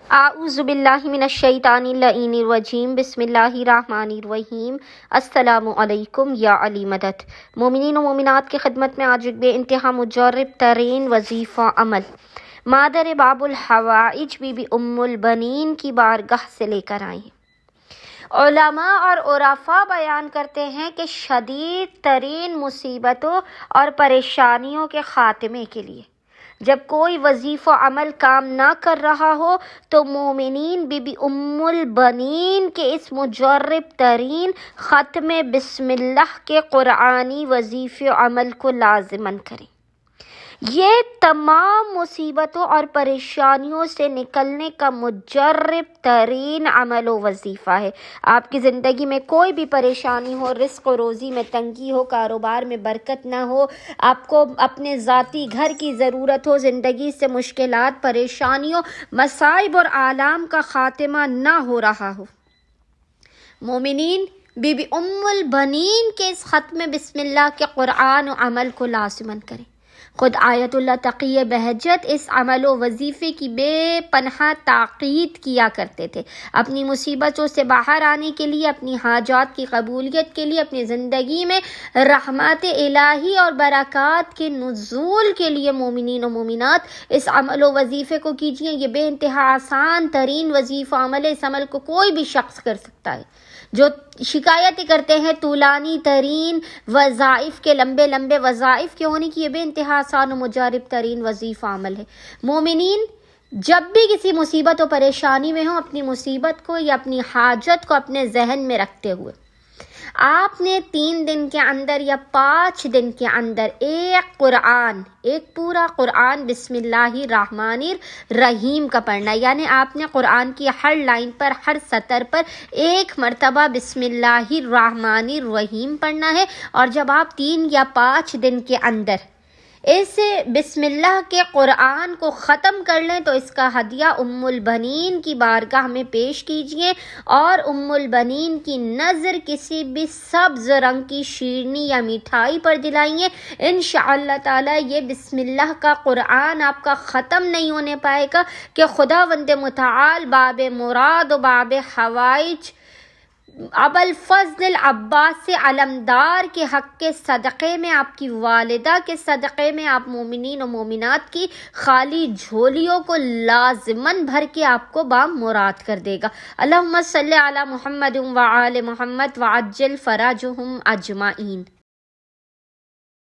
اعوذ باللہ من الشیطان اللعین الرجیم بسم اللہ الرحمن الرحیم۔ السلام علیکم یا علی مدد۔ مومنین و مومنات کی خدمت میں آج ایک بے انتہا مجرب ترین وظیفہ عمل مادر باب الحوائج بی بی ام البنین کی بارگاہ سے لے کر آئی ہیں۔ علماء اور عرفاء بیان کرتے ہیں کہ شدید ترین مصیبتوں اور پریشانیوں کے خاتمے کے لیے جب کوئی وظیفہ عمل کام نہ کر رہا ہو تو مومنین بی بی ام البنین کے اس مجرب ترین ختم بسم اللہ کے قرآنی وظیفہ عمل کو لازماً کریں۔ یہ تمام مصیبتوں اور پریشانیوں سے نکلنے کا مجرب ترین عمل و وظیفہ ہے۔ آپ کی زندگی میں کوئی بھی پریشانی ہو، رزق و روزی میں تنگی ہو، کاروبار میں برکت نہ ہو، آپ کو اپنے ذاتی گھر کی ضرورت ہو، زندگی سے مشکلات، پریشانیوں، مصائب اور آلام کا خاتمہ نہ ہو رہا ہو، مومنین بی بی ام البنین کے اس ختم بسم اللہ کے قرآن و عمل کو لازماً کریں۔ خود آیت اللہ تقی بہجت اس عمل و وظیفے کی بے پناہ تاکید کیا کرتے تھے۔ اپنی مصیبتوں سے باہر آنے کے لیے، اپنی حاجات کی قبولیت کے لیے، اپنی زندگی میں رحمت الہی اور برکات کے نزول کے لیے مومنین و مومنات اس عمل و وظیفے کو کیجیے۔ یہ بے انتہا آسان ترین وظیفہ عمل ہے۔ اس عمل کو کوئی بھی شخص کر سکتا ہے۔ جو شکایتیں کرتے ہیں طولانی ترین وظائف کے، لمبے وظائف کے ہونے کی، یہ بے انتہا آسان و مجرب ترین وظیفہ عمل ہے۔ مومنین جب بھی کسی مصیبت و پریشانی میں ہوں، اپنی مصیبت کو یا اپنی حاجت کو اپنے ذہن میں رکھتے ہوئے آپ نے 3 دن کے اندر یا 5 دن کے اندر ایک پورا قرآن بسم اللہ الرحمن الرحیم کا پڑھنا ہے۔ یعنی آپ نے قرآن کی ہر لائن پر، ہر سطر پر 1 مرتبہ بسم اللہ الرحمن الرحیم پڑھنا ہے۔ اور جب آپ 3 یا 5 دن کے اندر اس بسم اللہ کے قرآن کو ختم کر لیں تو اس کا ہدیہ ام البنین کی بارگاہ میں پیش کیجئے، اور ام البنین کی نظر کسی بھی سبز رنگ کی شیرنی یا مٹھائی پر دلائیے۔ انشاءاللہ تعالی یہ بسم اللہ کا قرآن آپ کا ختم نہیں ہونے پائے گا کہ خداوند متعال باب مراد و باب حوائج ابوالفضل العباس علمدار کے حق کے صدقے میں، آپ کی والدہ کے صدقے میں، آپ مومنین و مومنات کی خالی جھولیوں کو لازماً بھر کے آپ کو بامراد کر دے گا۔ اللہم صلی علی محمد وآل محمد وعجل فرجہم اجمعین۔